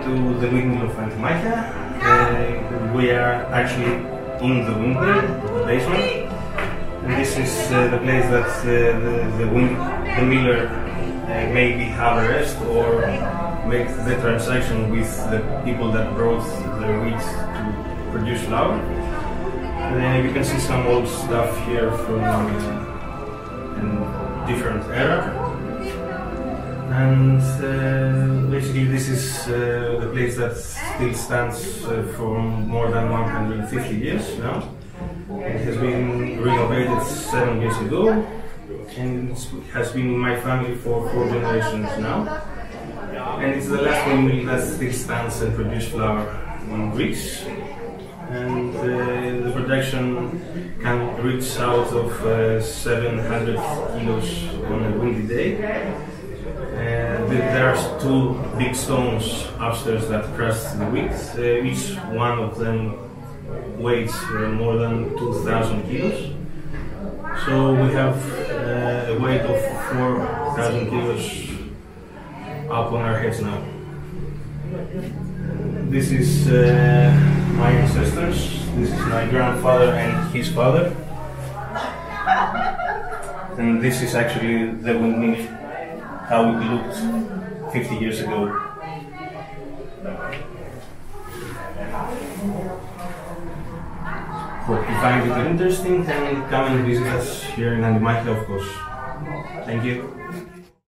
to the windmill of Antimacheia. We are actually in the windmill, the basement. And this is the place that the miller maybe have a rest or make the transaction with the people that brought the wheat to produce flour. You can see some old stuff here from a different era. And basically this is the place that still stands for more than 150 years now. It has been renovated 7 years ago, and it has been in my family for 4 generations now. And it's the last windmill that still stands and produces flour in Greece. And the production can reach out of 700 kilos on a windy day. There are 2 big stones upstairs that crush the wheat. Each one of them weighs more than 2,000 kilos. So we have a weight of 4,000 kilos up on our heads now. This is my ancestors. This is my grandfather and his father. And this is actually the windmill, how it looked 50 years ago. Hope you find it interesting and come and visit us here in Antimacheia, of course. Thank you.